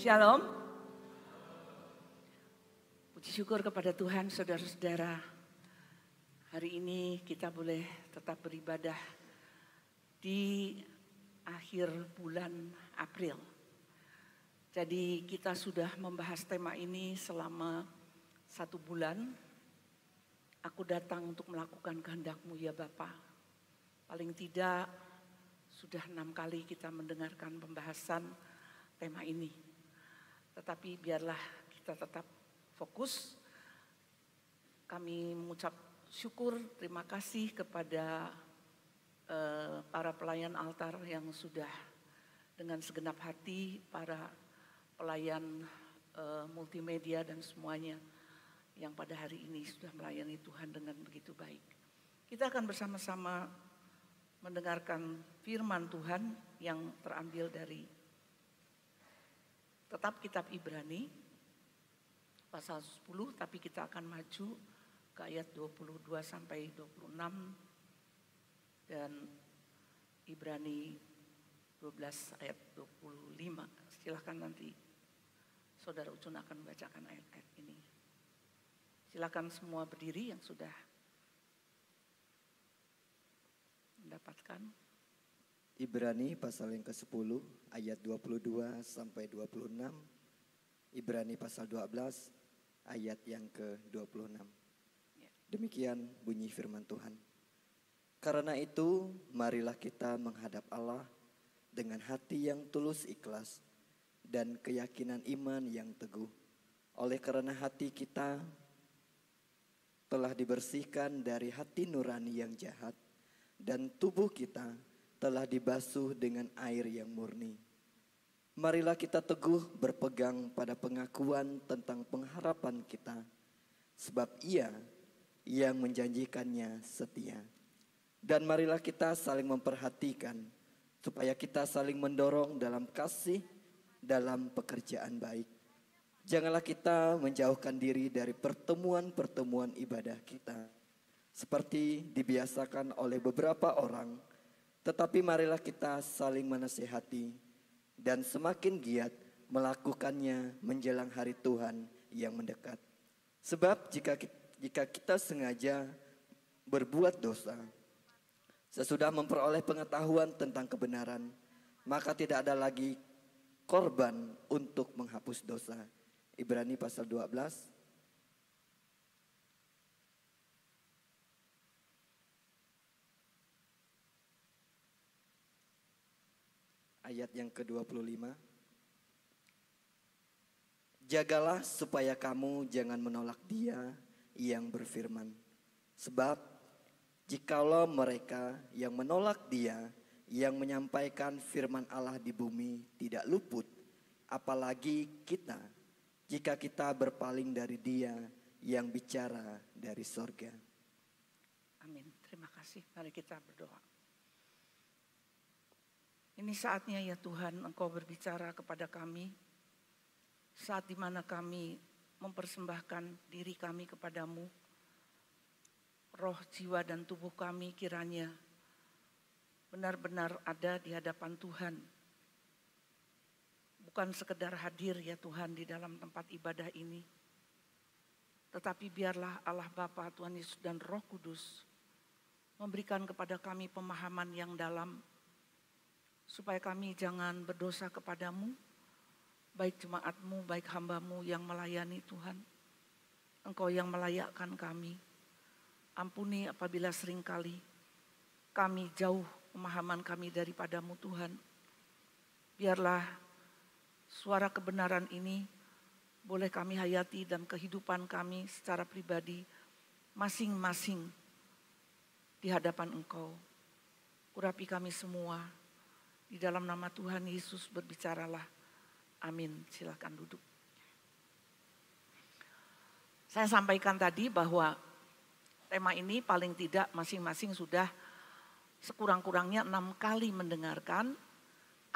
Shalom. Puji syukur kepada Tuhan, saudara-saudara. Hari ini kita boleh tetap beribadah di akhir bulan April. Jadi kita sudah membahas tema ini selama 1 bulan. Aku datang untuk melakukan kehendak-Mu ya Bapa. Paling tidak sudah 6 kali kita mendengarkan pembahasan tema ini. Tetapi biarlah kita tetap fokus. Kami mengucap syukur, terima kasih kepada para pelayan altar yang sudah dengan segenap hati, para pelayan multimedia dan semuanya yang pada hari ini sudah melayani Tuhan dengan begitu baik. Kita akan bersama-sama mendengarkan firman Tuhan yang terambil dari tetap kitab Ibrani pasal 10, tapi kita akan maju ke ayat 22 sampai 26 dan Ibrani 12 ayat 25. Silakan nanti Saudara Ucun akan membacakan ayat-ayat ini. Silakan semua berdiri yang sudah mendapatkan. Ibrani pasal yang ke-10 ayat 22 sampai 26. Ibrani pasal 12 ayat yang ke-26. Demikian bunyi firman Tuhan. Karena itu marilah kita menghadap Allah dengan hati yang tulus ikhlas dan keyakinan iman yang teguh. Oleh karena hati kita telah dibersihkan dari hati nurani yang jahat dan tubuh kita telah dibasuh dengan air yang murni. Marilah kita teguh berpegang pada pengakuan tentang pengharapan kita, sebab Ia yang menjanjikannya setia. Dan marilah kita saling memperhatikan, supaya kita saling mendorong dalam kasih, dalam pekerjaan baik. Janganlah kita menjauhkan diri dari pertemuan-pertemuan ibadah kita, seperti dibiasakan oleh beberapa orang, tetapi marilah kita saling menasihati dan semakin giat melakukannya menjelang hari Tuhan yang mendekat. Sebab jika kita sengaja berbuat dosa, sesudah memperoleh pengetahuan tentang kebenaran, maka tidak ada lagi korban untuk menghapus dosa. Ibrani pasal 12 ayat yang ke-25. Jagalah supaya kamu jangan menolak Dia yang berfirman. Sebab jikalau mereka yang menolak Dia yang menyampaikan firman Allah di bumi tidak luput, apalagi kita, jika kita berpaling dari Dia yang bicara dari sorga. Amin. Terima kasih. Mari kita berdoa. Ini saatnya ya Tuhan, Engkau berbicara kepada kami. Saat dimana kami mempersembahkan diri kami kepadamu. Roh, jiwa dan tubuh kami kiranya benar-benar ada di hadapan Tuhan. Bukan sekedar hadir ya Tuhan di dalam tempat ibadah ini. Tetapi biarlah Allah Bapa, Tuhan Yesus dan Roh Kudus memberikan kepada kami pemahaman yang dalam, supaya kami jangan berdosa kepadamu, baik jemaatmu, baik hambamu yang melayani Tuhan. Engkau yang melayakkan kami. Ampuni apabila seringkali kami jauh pemahaman kami daripadamu Tuhan. Biarlah suara kebenaran ini boleh kami hayati dan kehidupan kami secara pribadi masing-masing di hadapan Engkau. Urapi kami semua. Di dalam nama Tuhan Yesus berbicaralah. Amin. Silakan duduk. Saya sampaikan tadi bahwa tema ini paling tidak masing-masing sudah sekurang-kurangnya 6 kali mendengarkan.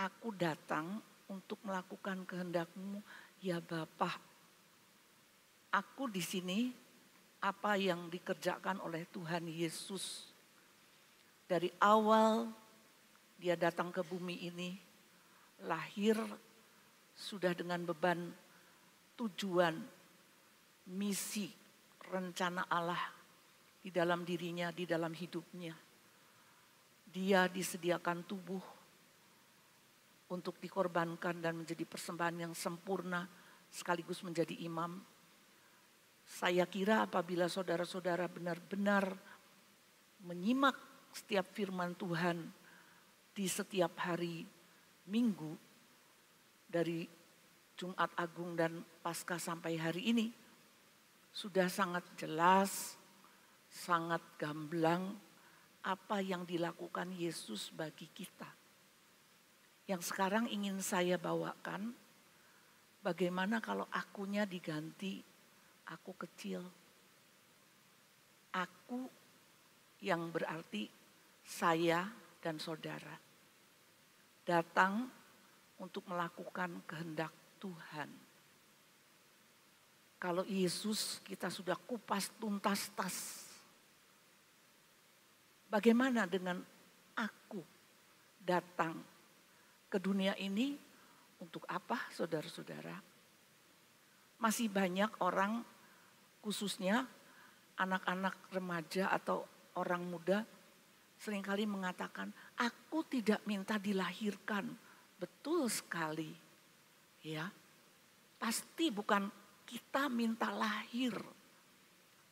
Aku datang untuk melakukan kehendak-Mu ya Bapa. Aku di sini apa yang dikerjakan oleh Tuhan Yesus. Dari awal Dia datang ke bumi ini, lahir sudah dengan beban tujuan, misi, rencana Allah di dalam dirinya, di dalam hidupnya. Dia disediakan tubuh untuk dikorbankan dan menjadi persembahan yang sempurna sekaligus menjadi imam. Saya kira apabila saudara-saudara benar-benar menyimak setiap firman Tuhan di setiap hari Minggu dari Jumat Agung dan Paskah sampai hari ini, sudah sangat jelas, sangat gamblang apa yang dilakukan Yesus bagi kita. Yang sekarang ingin saya bawakan, bagaimana kalau akunya diganti, aku kecil. Aku yang berarti saya dan saudara. Datang untuk melakukan kehendak Tuhan. Kalau Yesus kita sudah kupas tuntas tas. Bagaimana dengan aku datang ke dunia ini untuk apa, saudara-saudara? Masih banyak orang, khususnya anak-anak remaja atau orang muda, seringkali mengatakan, aku tidak minta dilahirkan. Betul sekali. Ya, pasti bukan kita minta lahir.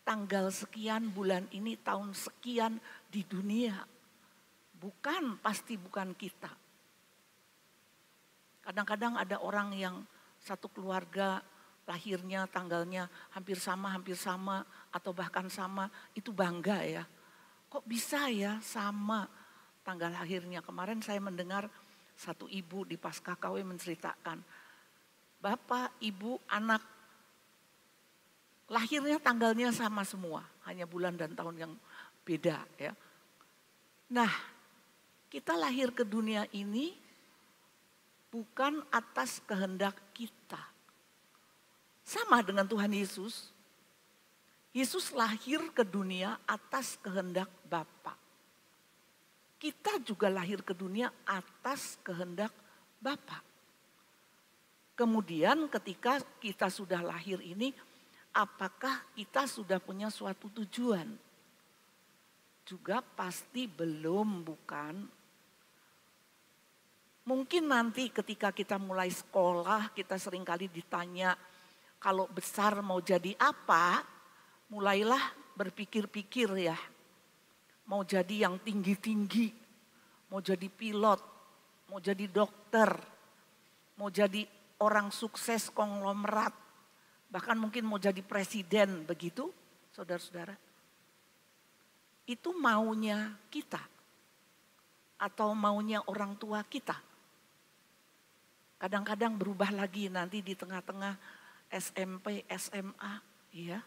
Tanggal sekian bulan ini, tahun sekian di dunia. Bukan, pasti bukan kita. Kadang-kadang ada orang yang satu keluarga lahirnya, tanggalnya hampir sama atau bahkan sama, itu bangga ya. Kok bisa ya sama tanggal lahirnya? Kemarin saya mendengar satu ibu di Paskah KW menceritakan, bapak, ibu, anak lahirnya tanggalnya sama semua, hanya bulan dan tahun yang beda ya. Nah, kita lahir ke dunia ini bukan atas kehendak kita. Sama dengan Tuhan Yesus. Yesus lahir ke dunia atas kehendak Bapa. Kita juga lahir ke dunia atas kehendak Bapa. Kemudian ketika kita sudah lahir ini, apakah kita sudah punya suatu tujuan? Juga pasti belum, bukan? Mungkin nanti ketika kita mulai sekolah, kita seringkali ditanya, kalau besar mau jadi apa? Mulailah berpikir-pikir ya. Mau jadi yang tinggi-tinggi, mau jadi pilot, mau jadi dokter, mau jadi orang sukses konglomerat, bahkan mungkin mau jadi presiden, begitu saudara-saudara. Itu maunya kita atau maunya orang tua kita. Kadang-kadang berubah lagi nanti di tengah-tengah SMP, SMA, ya.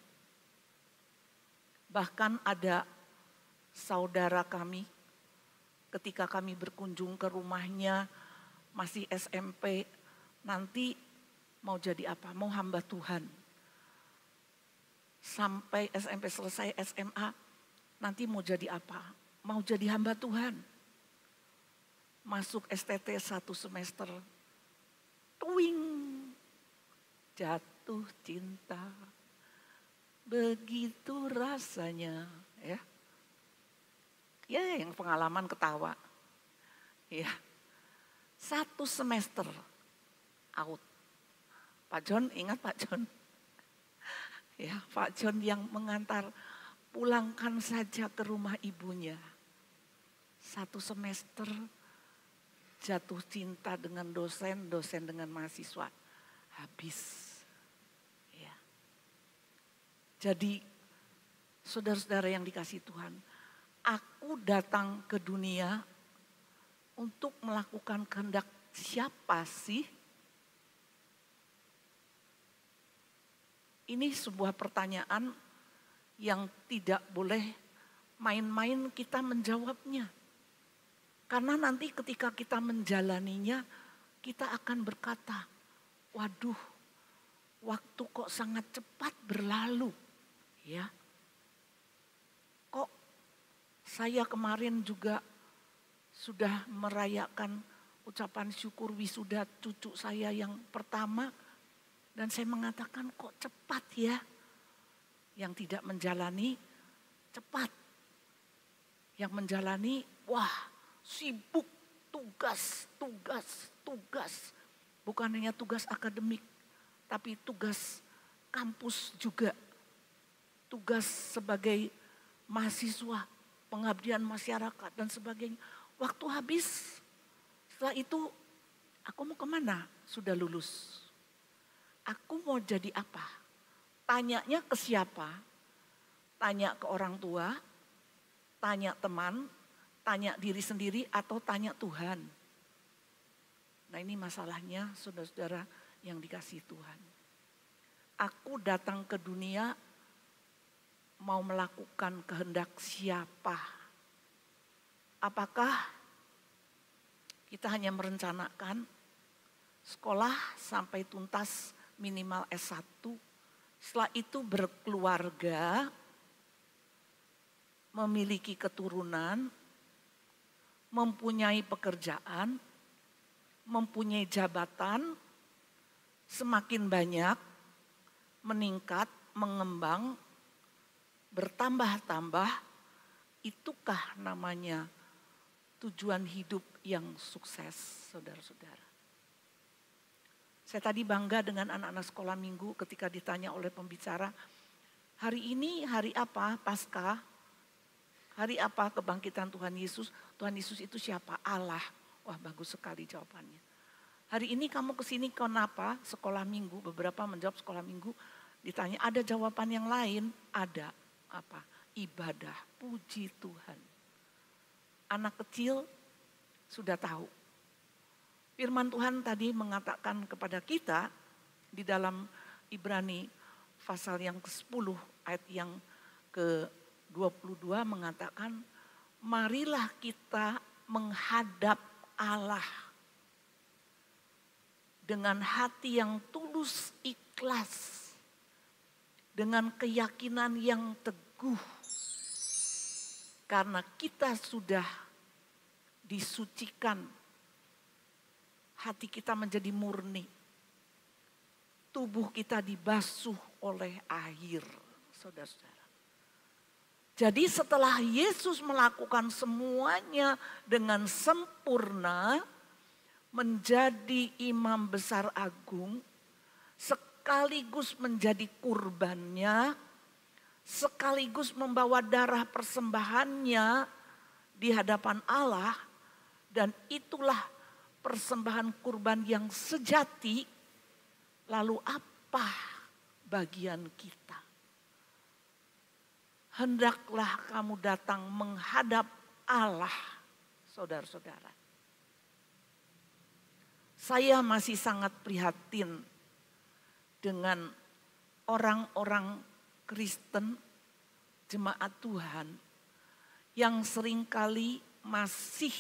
Bahkan ada saudara kami, ketika kami berkunjung ke rumahnya, masih SMP, nanti mau jadi apa? Mau hamba Tuhan. Sampai SMP selesai SMA, nanti mau jadi apa? Mau jadi hamba Tuhan. Masuk STT 1 semester, tuing, jatuh cinta. Begitu rasanya, ya. Ya, yang pengalaman ketawa. Ya. 1 semester out. Pak John, ingat Pak John? Ya, Pak John yang mengantar, pulangkan saja ke rumah ibunya. 1 semester jatuh cinta dengan dosen, dosen dengan mahasiswa. Habis. Ya. Jadi, saudara-saudara yang dikasihi Tuhan, aku datang ke dunia untuk melakukan kehendak siapa sih? Ini sebuah pertanyaan yang tidak boleh main-main kita menjawabnya. Karena nanti ketika kita menjalaninya, kita akan berkata, waduh, waktu kok sangat cepat berlalu. Ya, kok saya kemarin juga sudah merayakan ucapan syukur wisuda cucu saya yang pertama. Dan saya mengatakan kok cepat ya. Yang tidak menjalani cepat. Yang menjalani wah sibuk tugas. Bukan hanya tugas akademik, tapi tugas kampus juga. Tugas sebagai mahasiswa, pengabdian masyarakat dan sebagainya. Waktu habis, setelah itu aku mau kemana? Sudah lulus. Aku mau jadi apa? Tanyanya ke siapa? Tanya ke orang tua, tanya teman, tanya diri sendiri atau tanya Tuhan. Nah ini masalahnya saudara-saudara yang dikasihi Tuhan. Aku datang ke dunia mau melakukan kehendak siapa? Apakah kita hanya merencanakan sekolah sampai tuntas minimal S1, setelah itu berkeluarga, memiliki keturunan, mempunyai pekerjaan, mempunyai jabatan, semakin banyak, meningkat, mengembang, bertambah-tambah, itukah namanya tujuan hidup yang sukses, saudara-saudara. Saya tadi bangga dengan anak-anak sekolah minggu ketika ditanya oleh pembicara, hari ini hari apa Paskah? Hari apa kebangkitan Tuhan Yesus? Tuhan Yesus itu siapa? Allah. Wah bagus sekali jawabannya. Hari ini kamu kesini kenapa? Sekolah minggu, beberapa menjawab sekolah minggu. Ditanya ada jawaban yang lain? Ada. Apa? Ibadah, puji Tuhan. Anak kecil sudah tahu. Firman Tuhan tadi mengatakan kepada kita di dalam Ibrani pasal yang ke-10 ayat yang ke-22 mengatakan, marilah kita menghadap Allah dengan hati yang tulus ikhlas, dengan keyakinan yang teguh, karena kita sudah disucikan, hati kita menjadi murni, tubuh kita dibasuh oleh air, saudara-saudara. Jadi setelah Yesus melakukan semuanya dengan sempurna, menjadi imam besar agung, sekaligus menjadi kurbannya, sekaligus membawa darah persembahannya di hadapan Allah, dan itulah persembahan kurban yang sejati. Lalu apa bagian kita? Hendaklah kamu datang menghadap Allah, saudara-saudara. Saya masih sangat prihatin dengan orang-orang Kristen, jemaat Tuhan, yang seringkali masih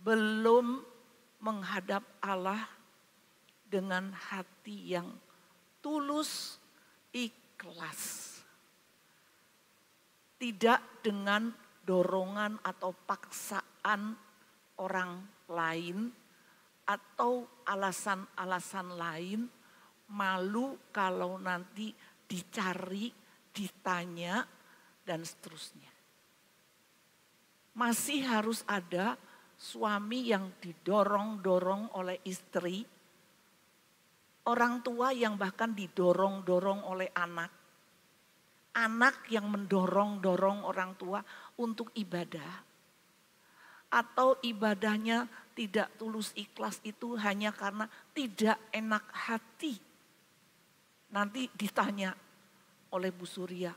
belum menghadap Allah dengan hati yang tulus, ikhlas. Tidak dengan dorongan atau paksaan orang lain atau alasan-alasan lain, malu kalau nanti dicari, ditanya, dan seterusnya. Masih harus ada suami yang didorong-dorong oleh istri, orang tua yang bahkan didorong-dorong oleh anak. Anak yang mendorong-dorong orang tua untuk ibadah. Atau ibadahnya tidak tulus ikhlas itu hanya karena tidak enak hati. Nanti ditanya oleh Bu Surya,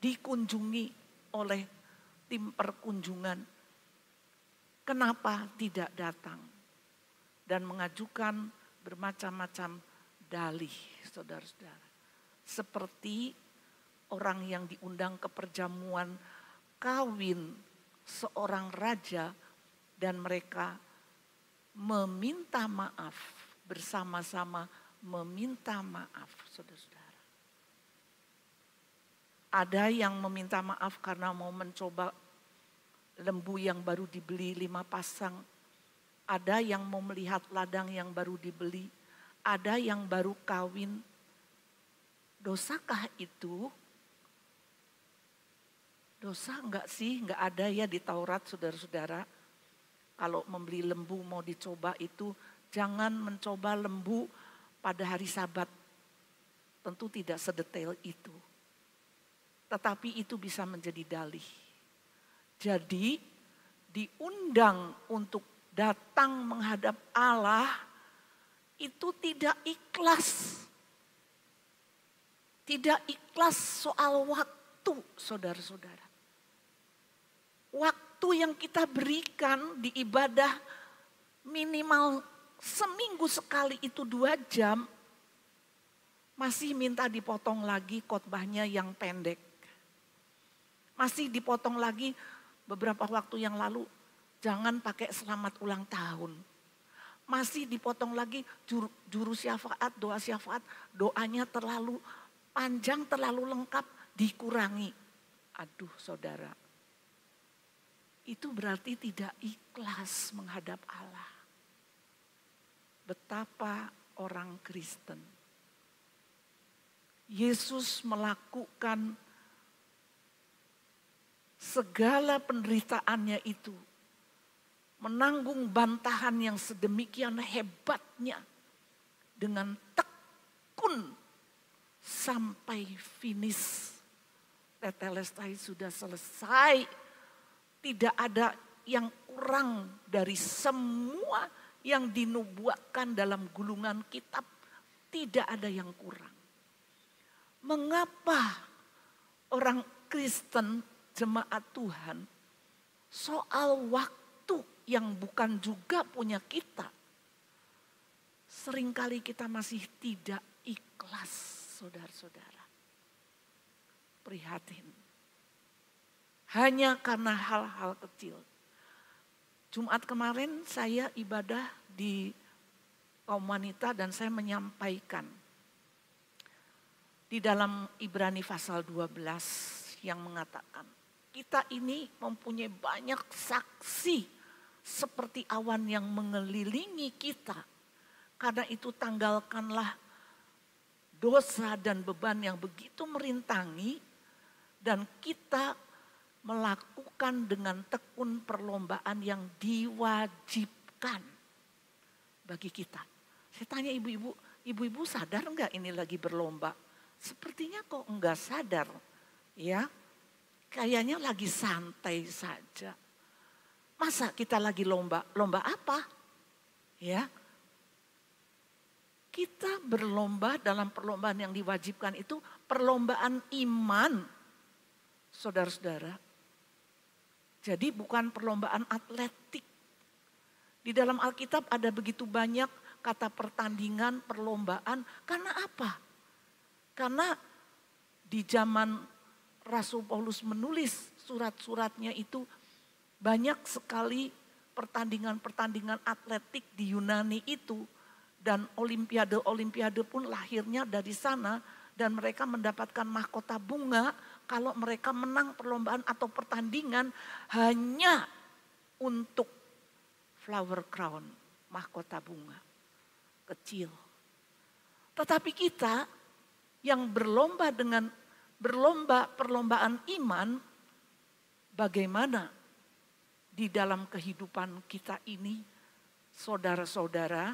dikunjungi oleh tim perkunjungan. Kenapa tidak datang? Dan mengajukan bermacam-macam dalih, saudara-saudara. Seperti orang yang diundang ke perjamuan kawin seorang raja dan mereka meminta maaf, bersama-sama meminta maaf, saudara-saudara. Ada yang meminta maaf karena mau mencoba lembu yang baru dibeli 5 pasang. Ada yang mau melihat ladang yang baru dibeli, ada yang baru kawin. Dosakah itu? Dosa enggak sih? Enggak ada ya di Taurat, saudara-saudara. Kalau membeli lembu mau dicoba itu, jangan mencoba lembu pada hari Sabat. Tentu tidak sedetail itu. Tetapi itu bisa menjadi dalih. Jadi diundang untuk datang menghadap Allah itu tidak ikhlas. Tidak ikhlas soal waktu, saudara-saudara. Waktu yang kita berikan di ibadah minimal seminggu sekali itu 2 jam, masih minta dipotong lagi khotbahnya yang pendek. Masih dipotong lagi beberapa waktu yang lalu, jangan pakai selamat ulang tahun. Masih dipotong lagi juru syafaat, doa syafaat, doanya terlalu panjang, terlalu lengkap, dikurangi. Aduh saudara, itu berarti tidak ikhlas menghadap Allah. Betapa orang Kristen Yesus melakukan segala penderitaannya itu, menanggung bantahan yang sedemikian hebatnya dengan tekun sampai finish. Tetelestai sudah selesai, tidak ada yang kurang dari semua yang dinubuatkan dalam gulungan kitab, tidak ada yang kurang. Mengapa orang Kristen jemaat Tuhan soal waktu yang bukan juga punya kita, seringkali kita masih tidak ikhlas, saudara-saudara. Prihatin. Hanya karena hal-hal kecil. Jumat kemarin saya ibadah di kaum wanita dan saya menyampaikan di dalam Ibrani pasal 12 yang mengatakan, kita ini mempunyai banyak saksi seperti awan yang mengelilingi kita. Karena itu tanggalkanlah dosa dan beban yang begitu merintangi, dan kita melakukan dengan tekun perlombaan yang diwajibkan bagi kita. Saya tanya ibu-ibu sadar enggak ini lagi berlomba? Sepertinya kok enggak sadar, ya. Kayaknya lagi santai saja. Masa kita lagi lomba? Lomba apa? Ya. Kita berlomba dalam perlombaan yang diwajibkan itu perlombaan iman. Saudara-saudara. Jadi bukan perlombaan atletik. Di dalam Alkitab ada begitu banyak kata pertandingan, perlombaan. Karena apa? Karena di zaman Rasul Paulus menulis surat-suratnya itu banyak sekali pertandingan-pertandingan atletik di Yunani itu. Dan olimpiade-olimpiade pun lahirnya dari sana. Dan mereka mendapatkan mahkota bunga kalau mereka menang perlombaan atau pertandingan hanya untuk flower crown, mahkota bunga kecil. Tetapi kita yang berlomba dengan perlombaan iman, bagaimana di dalam kehidupan kita ini, saudara-saudara,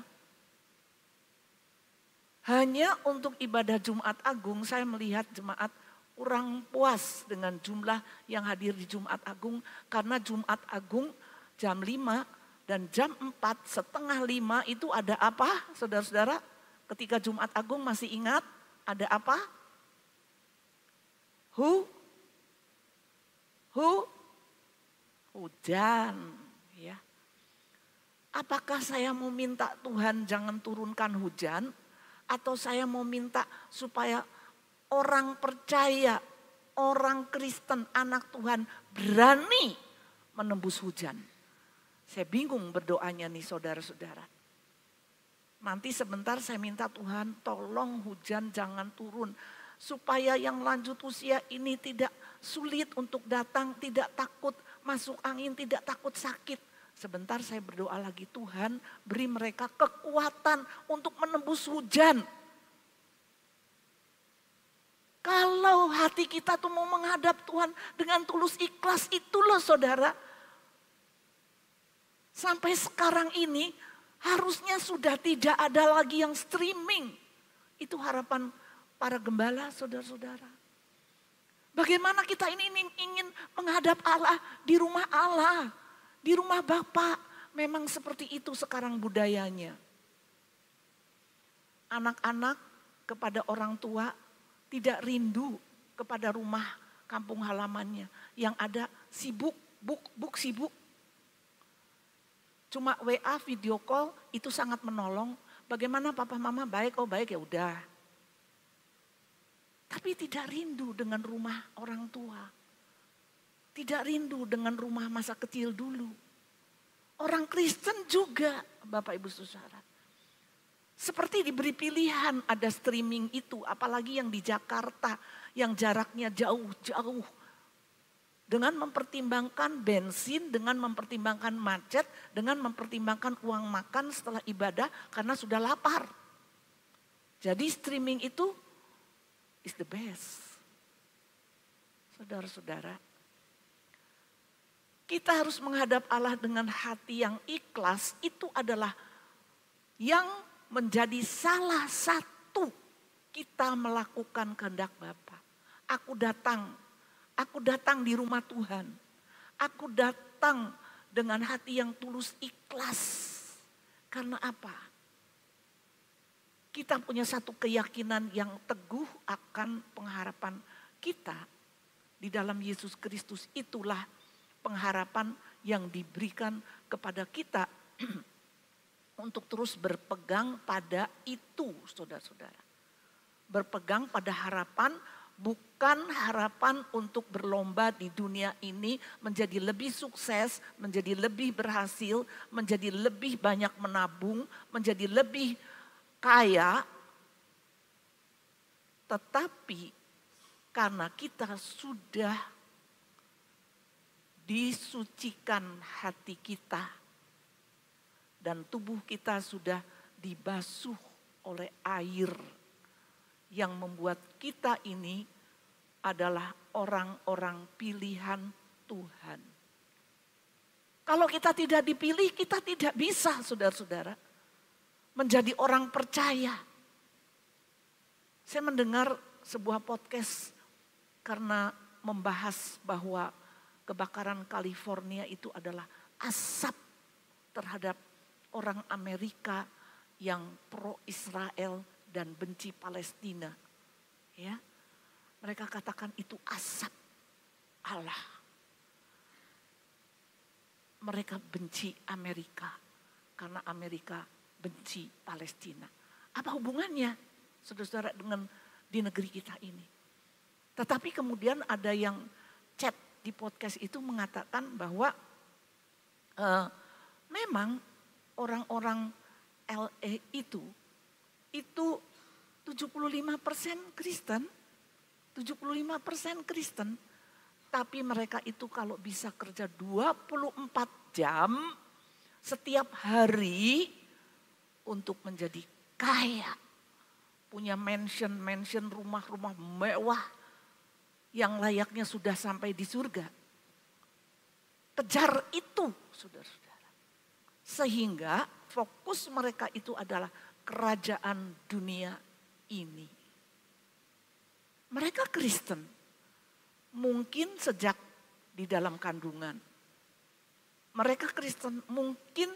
hanya untuk ibadah Jumat Agung saya melihat jemaat kurang puas dengan jumlah yang hadir di Jumat Agung. Karena Jumat Agung jam 5 dan jam 4:30 itu ada apa saudara-saudara? Ketika Jumat Agung masih ingat ada apa? Hujan. Ya. Apakah saya mau minta Tuhan jangan turunkan hujan? Atau saya mau minta supaya orang percaya, orang Kristen, anak Tuhan berani menembus hujan. Saya bingung berdoanya nih saudara-saudara. Nanti sebentar saya minta Tuhan tolong hujan jangan turun. Supaya yang lanjut usia ini tidak sulit untuk datang, tidak takut masuk angin, tidak takut sakit. Sebentar saya berdoa lagi, Tuhan beri mereka kekuatan untuk menembus hujan. Kalau hati kita tuh mau menghadap Tuhan dengan tulus ikhlas, itu loh saudara. Sampai sekarang ini harusnya sudah tidak ada lagi yang streaming. Itu harapan para gembala saudara-saudara. Bagaimana kita ini ingin menghadap Allah di rumah Allah. Di rumah Bapa, memang seperti itu sekarang budayanya. Anak-anak kepada orang tua tidak rindu kepada rumah kampung halamannya. Yang ada sibuk, sibuk. Cuma WA, video call itu sangat menolong. Bagaimana papa mama baik, oh baik ya udah. Tapi tidak rindu dengan rumah orang tua. Tidak rindu dengan rumah masa kecil dulu. Orang Kristen juga, Bapak Ibu Saudara. Seperti diberi pilihan ada streaming itu, apalagi yang di Jakarta, yang jaraknya jauh-jauh. Dengan mempertimbangkan bensin, dengan mempertimbangkan macet, dengan mempertimbangkan uang makan setelah ibadah karena sudah lapar. Jadi streaming itu is the best. Saudara-saudara, kita harus menghadap Allah dengan hati yang ikhlas. Itu adalah yang menjadi salah satu kita melakukan kehendak Bapa. Aku datang di rumah Tuhan. Aku datang dengan hati yang tulus ikhlas. Karena apa? Kita punya satu keyakinan yang teguh akan pengharapan kita di dalam Yesus Kristus. Itulah pengharapan yang diberikan kepada kita untuk terus berpegang pada itu, saudara-saudara. Berpegang pada harapan, bukan harapan untuk berlomba di dunia ini menjadi lebih sukses, menjadi lebih berhasil, menjadi lebih banyak menabung, menjadi lebih kaya. Tetapi karena kita sudah disucikan hati kita dan tubuh kita sudah dibasuh oleh air yang membuat kita ini adalah orang-orang pilihan Tuhan. Kalau kita tidak dipilih, kita tidak bisa, saudara-saudara, menjadi orang percaya. Saya mendengar sebuah podcast karena membahas bahwa kebakaran California itu adalah asap terhadap orang Amerika yang pro Israel dan benci Palestina. Ya, mereka katakan itu asap Allah. Mereka benci Amerika karena Amerika benci Palestina. Apa hubungannya, saudara-saudara, dengan di negeri kita ini? Tetapi kemudian ada yang chat di podcast itu mengatakan bahwa memang orang-orang LA itu 75% Kristen, 75% Kristen, tapi mereka itu kalau bisa kerja 24 jam setiap hari untuk menjadi kaya, punya mansion, rumah-rumah mewah yang layaknya sudah sampai di surga. Kejar itu, saudara-saudara. Sehingga fokus mereka itu adalah kerajaan dunia ini. Mereka Kristen, mungkin sejak di dalam kandungan. Mereka Kristen mungkin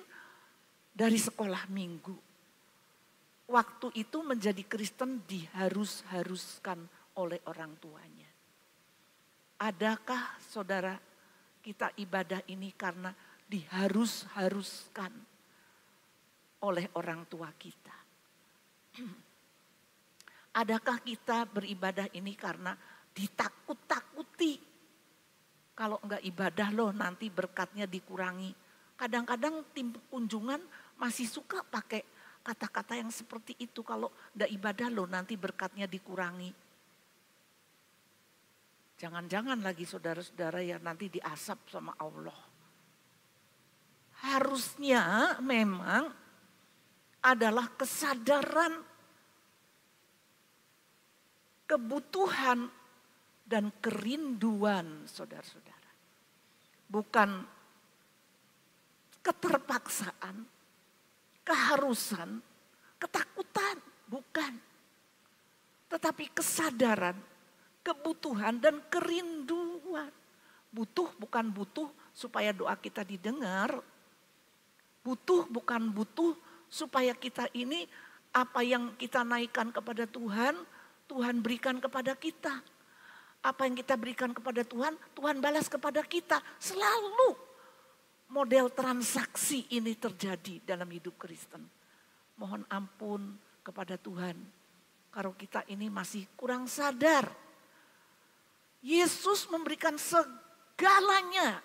dari sekolah minggu. Waktu itu menjadi Kristen diharus-haruskan oleh orang tuanya. Adakah saudara kita ibadah ini karena diharus-haruskan oleh orang tua kita? Adakah kita beribadah ini karena ditakut-takuti? Kalau enggak ibadah loh nanti berkatnya dikurangi. Kadang-kadang tim kunjungan masih suka pakai kata-kata yang seperti itu. Kalau enggak ibadah loh nanti berkatnya dikurangi. Jangan-jangan lagi saudara-saudara ya nanti diasap sama Allah. harusnya memang adalah kesadaran kebutuhan dan kerinduan saudara-saudara. Bukan keterpaksaan, keharusan, ketakutan, bukan. Tetapi kesadaran, kebutuhan dan kerinduan. Butuh bukan butuh supaya doa kita didengar. Butuh bukan butuh supaya kita ini apa yang kita naikkan kepada Tuhan, Tuhan berikan kepada kita. Apa yang kita berikan kepada Tuhan, Tuhan balas kepada kita. Selalu model transaksi ini terjadi dalam hidup Kristen. Mohon ampun kepada Tuhan kalau kita ini masih kurang sadar. Yesus memberikan segalanya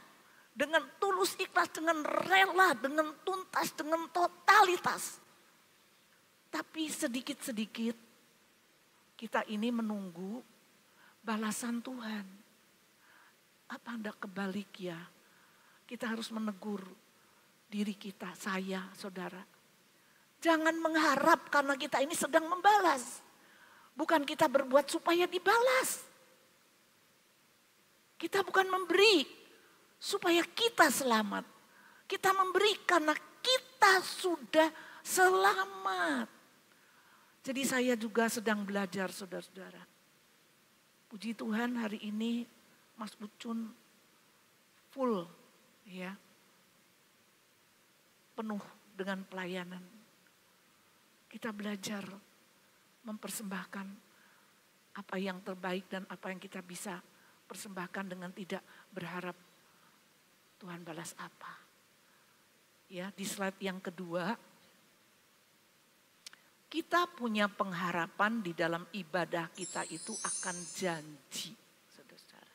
dengan tulus ikhlas, dengan rela, dengan tuntas, dengan totalitas. Tapi sedikit-sedikit kita ini menunggu balasan Tuhan. Apa Anda kebalik ya? Kita harus menegur diri kita, saya, saudara. Jangan mengharap karena kita ini sedang membalas. Bukan kita berbuat supaya dibalas. Kita bukan memberi supaya kita selamat. Kita memberi karena kita sudah selamat. Jadi saya juga sedang belajar saudara-saudara. Puji Tuhan hari ini Mas Ucun full ya. Penuh dengan pelayanan. Kita belajar mempersembahkan apa yang terbaik dan apa yang kita bisa persembahkan dengan tidak berharap Tuhan balas apa. Ya, di slide yang kedua, kita punya pengharapan di dalam ibadah kita itu akan janji, saudara-saudara.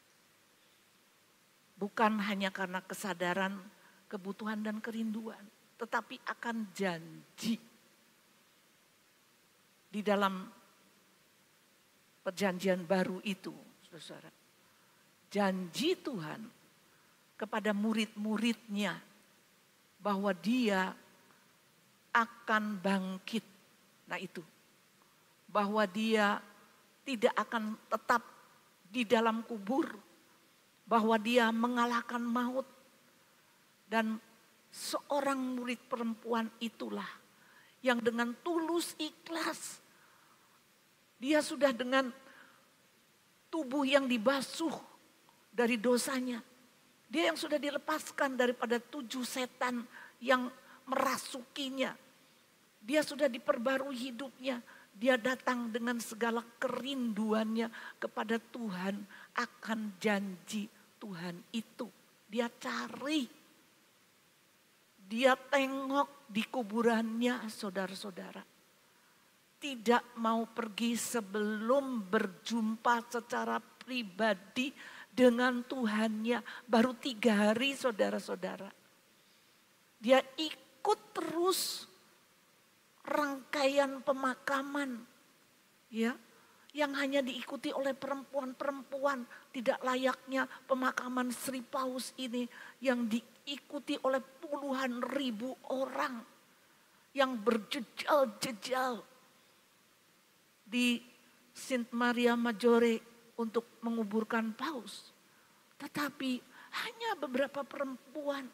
Bukan hanya karena kesadaran, kebutuhan dan kerinduan, tetapi akan janji. Di dalam perjanjian baru itu, saudara, janji Tuhan kepada murid-muridnya bahwa dia akan bangkit. Nah itu, bahwa dia tidak akan tetap di dalam kubur, bahwa dia mengalahkan maut. Dan seorang murid perempuan itulah yang dengan tulus ikhlas, dia sudah dengan tubuh yang dibasuh dari dosanya. Dia yang sudah dilepaskan daripada 7 setan yang merasukinya. Dia sudah diperbarui hidupnya. Dia datang dengan segala kerinduannya kepada Tuhan akan janji Tuhan itu. Dia cari. Dia tengok di kuburannya saudara-saudara. Tidak mau pergi sebelum berjumpa secara pribadi dengan Tuhannya. Baru 3 hari saudara-saudara. Dia ikut terus rangkaian pemakaman ya yang hanya diikuti oleh perempuan-perempuan, tidak layaknya pemakaman Sri Paus ini yang diikuti oleh puluhan ribu orang yang berjejal-jejal di Saint Maria Maggiore untuk menguburkan Paus. Tetapi hanya beberapa perempuan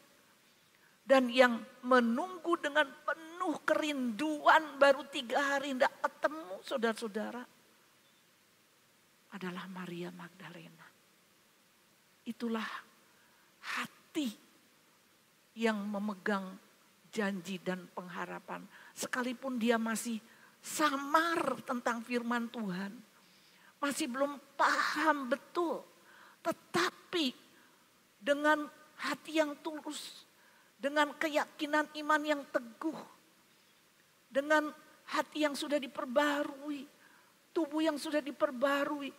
dan yang menunggu dengan penuh kerinduan baru 3 hari tidak ketemu saudara-saudara adalah Maria Magdalena. Itulah hati yang memegang janji dan pengharapan. Sekalipun dia masih samar tentang firman Tuhan. Masih belum paham betul. Tetapi dengan hati yang tulus, dengan keyakinan iman yang teguh, dengan hati yang sudah diperbarui, tubuh yang sudah diperbarui,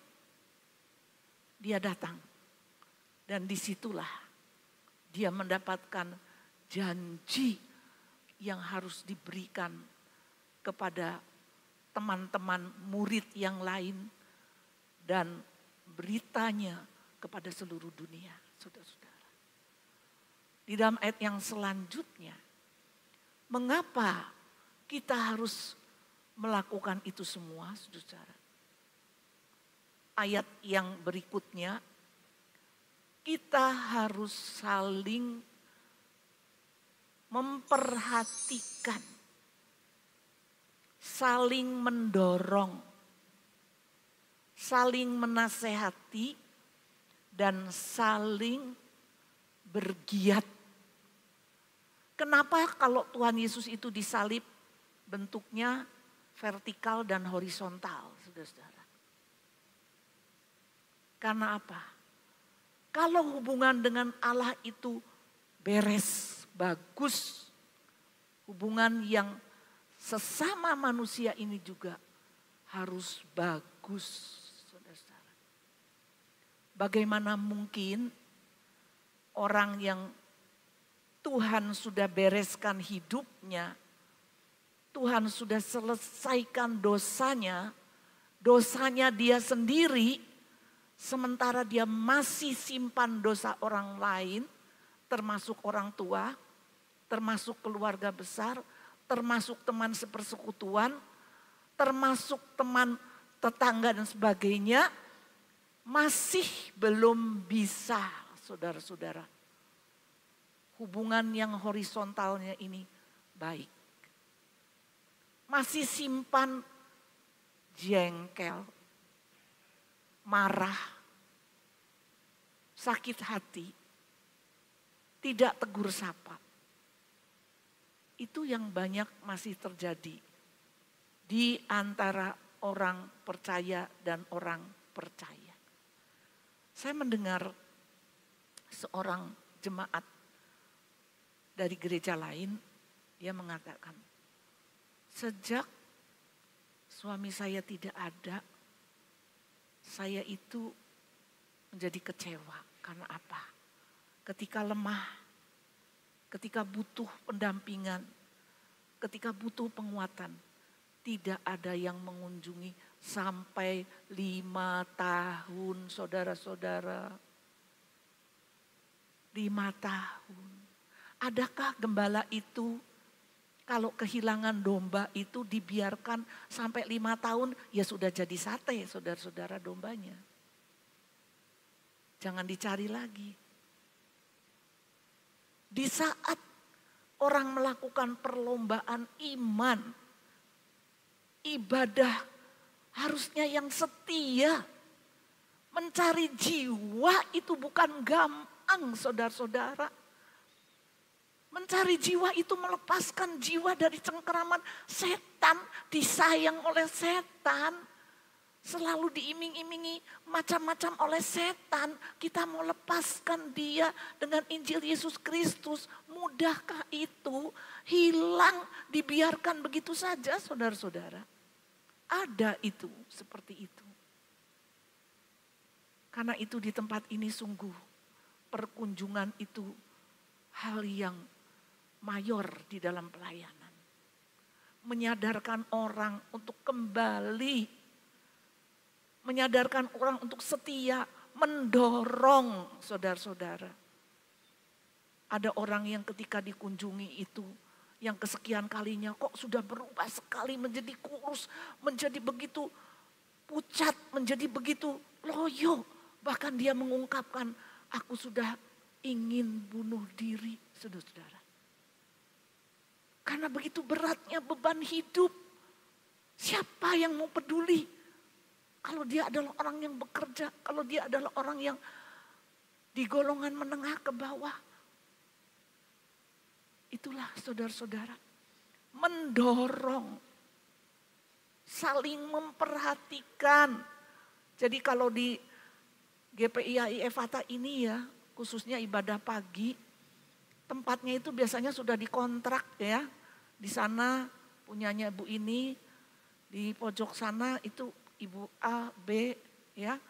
dia datang. Dan disitulah dia mendapatkan janji yang harus diberikan kepada teman-teman murid yang lain dan beritanya kepada seluruh dunia, saudara-saudara. Di di dalam ayat yang selanjutnya. Mengapa kita harus melakukan itu semua, saudara? Ayat yang berikutnya, kita harus saling memperhatikan, saling mendorong, saling menasehati, dan saling bergiat. Kenapa kalau Tuhan Yesus itu disalib bentuknya vertikal dan horizontal, saudara-saudara? Karena apa? Kalau hubungan dengan Allah itu beres, bagus, hubungan yang sesama manusia ini juga harus bagus, saudara-saudara. Bagaimana mungkin orang yang Tuhan sudah bereskan hidupnya, Tuhan sudah selesaikan dosanya, dosanya dia sendiri, sementara dia masih simpan dosa orang lain, termasuk orang tua, termasuk keluarga besar, termasuk teman sepersekutuan, termasuk teman tetangga dan sebagainya, masih belum bisa, saudara-saudara. Hubungan yang horizontalnya ini baik. Masih simpan jengkel, marah, sakit hati, tidak tegur sapa. Itu yang banyak masih terjadi di antara orang percaya dan orang percaya. Saya mendengar seorang jemaat dari gereja lain, dia mengatakan, sejak suami saya tidak ada, saya itu menjadi kecewa. Karena apa? Ketika lemah, ketika butuh pendampingan, ketika butuh penguatan, tidak ada yang mengunjungi sampai 5 tahun, saudara-saudara. 5 tahun. Adakah gembala itu kalau kehilangan domba itu dibiarkan sampai 5 tahun, ya sudah jadi sate, saudara-saudara, dombanya. Jangan dicari lagi. Di saat orang melakukan perlombaan iman, ibadah harusnya yang setia. Mencari jiwa itu bukan gampang, saudara-saudara. Mencari jiwa itu melepaskan jiwa dari cengkeraman setan, disayang oleh setan. Selalu diiming-imingi macam-macam oleh setan. Kita mau lepaskan dia dengan Injil Yesus Kristus. Mudahkah itu? Hilang, dibiarkan begitu saja, saudara-saudara. Ada itu, seperti itu. Karena itu di tempat ini sungguh perkunjungan itu hal yang mayor di dalam pelayanan. Menyadarkan orang untuk kembali. Menyadarkan orang untuk setia. Mendorong saudara-saudara. Ada orang yang ketika dikunjungi itu, yang kesekian kalinya kok sudah berubah sekali menjadi kurus. Menjadi begitu pucat, menjadi begitu loyo. Bahkan dia mengungkapkan, aku sudah ingin bunuh diri, saudara-saudara. Karena begitu beratnya beban hidup. Siapa yang mau peduli? Kalau dia adalah orang yang bekerja, kalau dia adalah orang yang di golongan menengah ke bawah. Itulah saudara-saudara. Mendorong. Saling memperhatikan. Jadi kalau di GPIAI Efata ini ya, khususnya ibadah pagi, tempatnya itu biasanya sudah dikontrak ya. Di sana punyanya ibu ini, di pojok sana itu ibu A, B ya.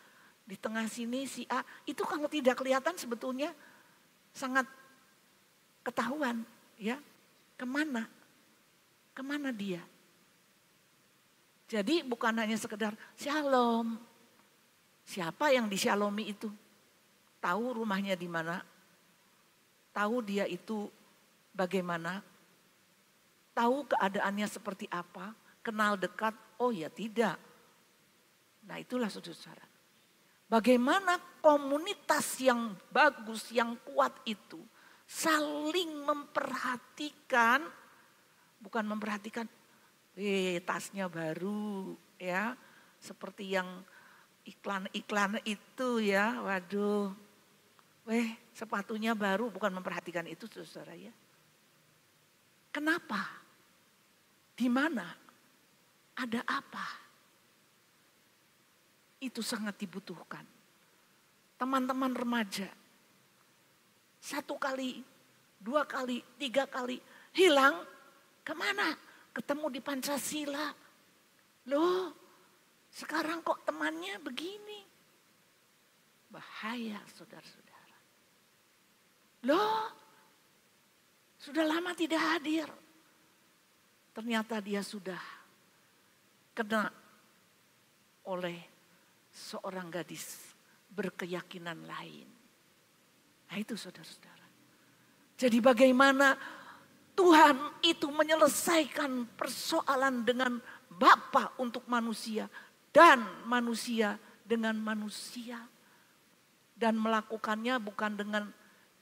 Di tengah sini si A. Itu kalau tidak kelihatan sebetulnya sangat ketahuan ya. Kemana? Kemana dia? Jadi bukan hanya sekedar shalom. Siapa yang disyalomi itu? Tahu rumahnya di mana? Tahu dia itu bagaimana? Tahu keadaannya seperti apa? Kenal dekat? Oh ya tidak. Nah itulah saudara-saudara. Bagaimana komunitas yang bagus, yang kuat itu saling memperhatikan, bukan memperhatikan, tasnya baru ya, seperti yang iklan-iklan itu ya, waduh, sepatunya baru, bukan memperhatikan itu saudara ya. Kenapa? Di mana? Ada apa? Itu sangat dibutuhkan. Teman-teman remaja, 1 kali, 2 kali, 3 kali hilang, kemana? Ketemu di Pancasila. Loh, sekarang kok temannya begini? Bahaya saudara-saudara. Loh, sudah lama tidak hadir. Ternyata dia sudah kena oleh seorang gadis berkeyakinan lain. Nah itu saudara-saudara. Jadi bagaimana Tuhan itu menyelesaikan persoalan dengan Bapa untuk manusia dan manusia dengan manusia. Dan melakukannya bukan dengan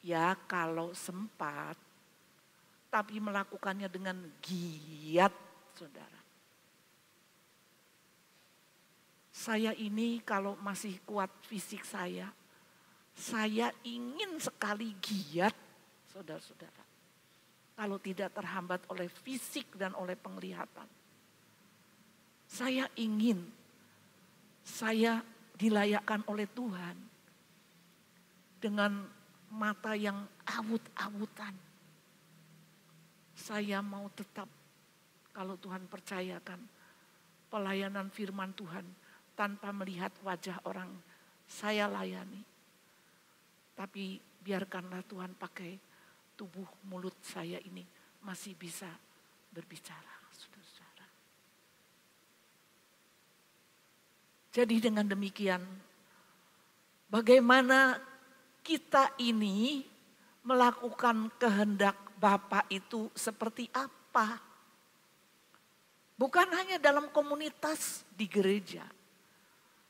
ya kalau sempat, tapi melakukannya dengan giat saudara. Saya ini kalau masih kuat fisik saya ingin sekali giat saudara-saudara. Kalau tidak terhambat oleh fisik dan oleh penglihatan. Saya ingin saya dilayakkan oleh Tuhan dengan mata yang awut-awutan. Saya mau tetap kalau Tuhan percayakan pelayanan firman Tuhan tanpa melihat wajah orang saya layani. Tapi biarkanlah Tuhan pakai tubuh mulut saya ini masih bisa berbicara. Saudara-saudara. Jadi dengan demikian bagaimana kita ini melakukan kehendak Bapa itu seperti apa? Bukan hanya dalam komunitas di gereja.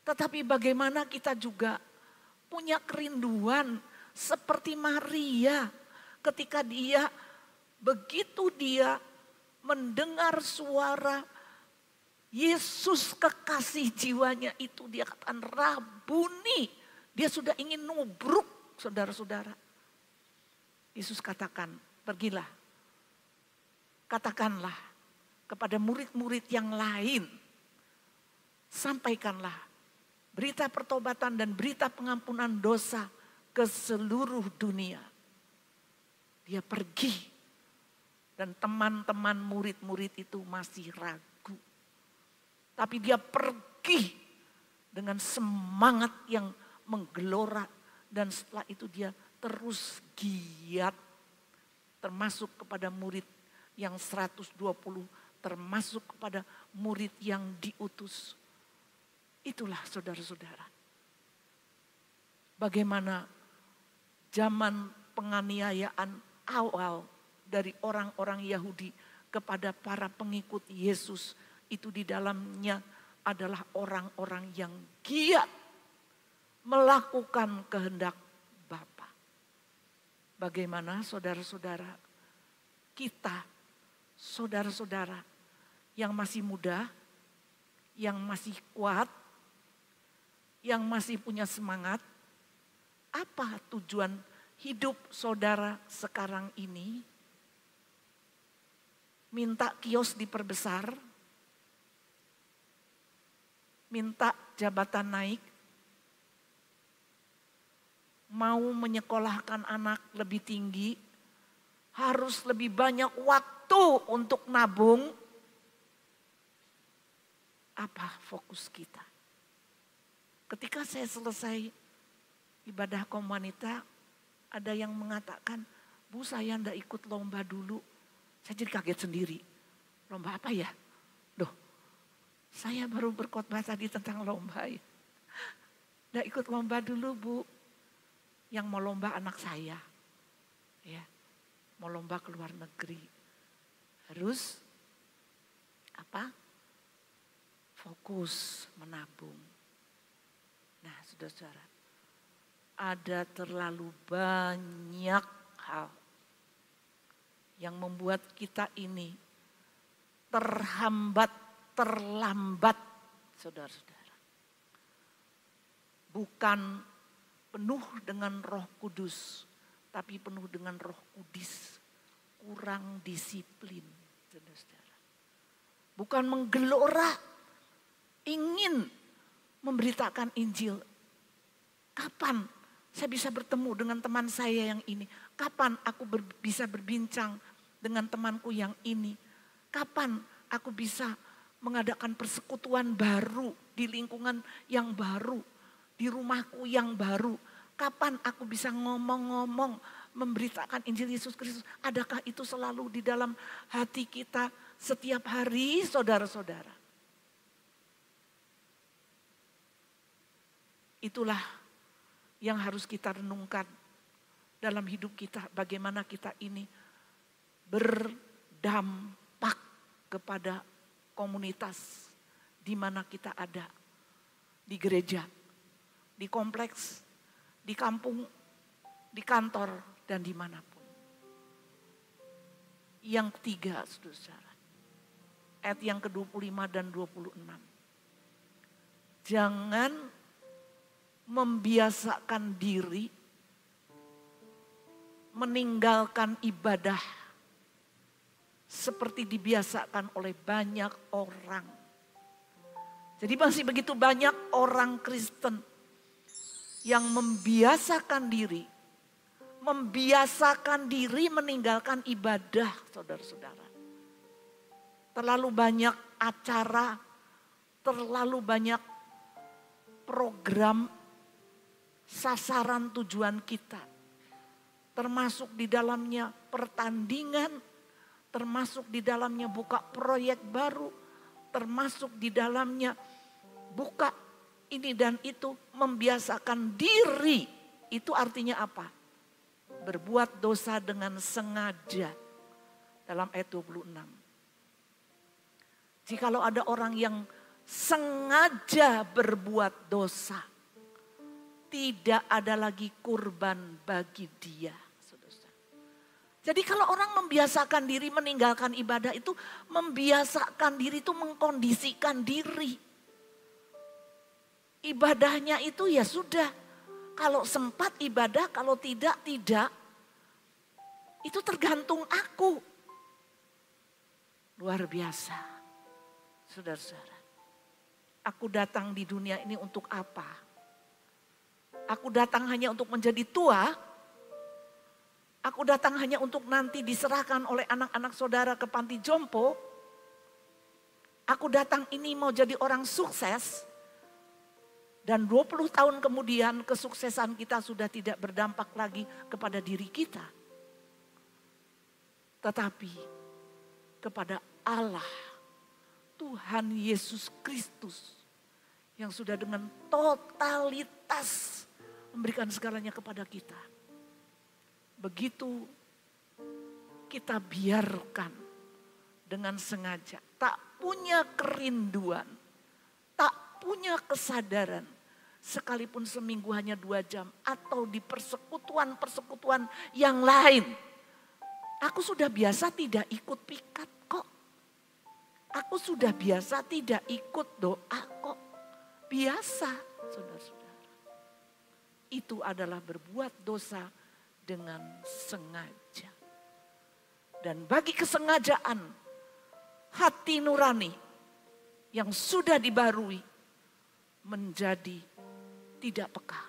Tetapi bagaimana kita juga punya kerinduan seperti Maria. Ketika begitu dia mendengar suara Yesus kekasih jiwanya itu, dia katakan Rabuni. Dia sudah ingin nubruk saudara-saudara. Yesus katakan, pergilah. Katakanlah kepada murid-murid yang lain. Sampaikanlah berita pertobatan dan berita pengampunan dosa ke seluruh dunia. Dia pergi dan teman-teman murid-murid itu masih ragu. Tapi dia pergi dengan semangat yang menggelora dan setelah itu dia terus giat. Termasuk kepada murid yang 120, termasuk kepada murid yang diutus. Itulah saudara-saudara. Bagaimana zaman penganiayaan awal dari orang-orang Yahudi kepada para pengikut Yesus itu di dalamnya adalah orang-orang yang giat melakukan kehendak Bapa. Bagaimana saudara-saudara kita, saudara-saudara yang masih muda, yang masih kuat, yang masih punya semangat, apa tujuan hidup saudara sekarang ini? Minta kios diperbesar, minta jabatan naik, mau menyekolahkan anak lebih tinggi, harus lebih banyak waktu untuk nabung. Apa fokus kita? Ketika saya selesai ibadah komunitas, ada yang mengatakan, Bu saya ndak ikut lomba dulu. Saya jadi kaget sendiri. Lomba apa ya? Loh, saya baru berkhotbah tadi tentang lomba ya. Ndak ikut lomba dulu Bu. Yang mau lomba anak saya. Ya, mau lomba ke luar negeri harus apa? Fokus menabung. Nah, saudara-saudara, ada terlalu banyak hal yang membuat kita ini terlambat, saudara-saudara. Bukan penuh dengan Roh Kudus, tapi penuh dengan Roh Kudus. Kurang disiplin, saudara-saudara. Bukan menggelora, ingin memberitakan Injil. Kapan saya bisa bertemu dengan teman saya yang ini? Kapan aku bisa berbincang dengan temanku yang ini? Kapan aku bisa mengadakan persekutuan baru di lingkungan yang baru, di rumahku yang baru? Kapan aku bisa ngomong-ngomong memberitakan Injil Yesus Kristus? Adakah itu selalu di dalam hati kita setiap hari, saudara-saudara? Itulah yang harus kita renungkan dalam hidup kita. Bagaimana kita ini berdampak kepada komunitas di mana kita ada. Di gereja, di kompleks, di kampung, di kantor, dan dimanapun. Yang ketiga, saudara, ayat yang ke-25 dan 26. Jangan membiasakan diri meninggalkan ibadah seperti dibiasakan oleh banyak orang. Jadi masih begitu banyak orang Kristen yang membiasakan diri meninggalkan ibadah, saudara-saudara. Terlalu banyak acara, terlalu banyak program, sasaran tujuan kita. Termasuk di dalamnya pertandingan, termasuk di dalamnya buka proyek baru, termasuk di dalamnya buka ini dan itu, membiasakan diri. Itu artinya apa? Berbuat dosa dengan sengaja. Dalam ayat 26. Jikalau ada orang yang sengaja berbuat dosa, tidak ada lagi kurban bagi dia. Jadi kalau orang membiasakan diri meninggalkan ibadah itu, membiasakan diri itu mengkondisikan diri. Ibadahnya itu ya sudah, kalau sempat ibadah, kalau tidak, tidak. Itu tergantung aku. Luar biasa, saudara-saudara. Aku datang di dunia ini untuk apa? Aku datang hanya untuk menjadi tua. Aku datang hanya untuk nanti diserahkan oleh anak-anak saudara ke panti jompo. Aku datang ini mau jadi orang sukses. Dan 20 tahun kemudian kesuksesan kita sudah tidak berdampak lagi kepada diri kita. Tetapi kepada Allah, Tuhan Yesus Kristus, yang sudah dengan totalitas memberikan segalanya kepada kita. Begitu kita biarkan dengan sengaja, tak punya kerinduan, tak punya kesadaran, sekalipun seminggu hanya 2 jam atau di persekutuan-persekutuan yang lain. Aku sudah biasa tidak ikut pikat kok. Aku sudah biasa tidak ikut doa kok. Biasa, saudara-saudara. Itu adalah berbuat dosa dengan sengaja. Dan bagi kesengajaan, hati nurani yang sudah dibarui menjadi tidak peka.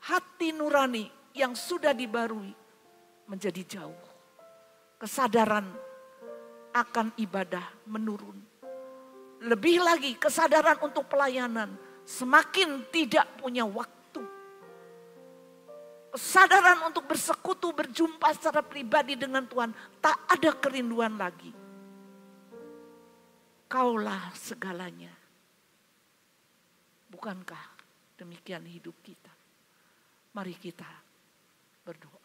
Hati nurani yang sudah dibarui menjadi jauh. Kesadaran akan ibadah menurun. Lebih lagi kesadaran untuk pelayanan semakin tidak punya waktu. Kesadaran untuk bersekutu, berjumpa secara pribadi dengan Tuhan, tak ada kerinduan lagi. Kaulah segalanya. Bukankah demikian hidup kita? Mari kita berdoa.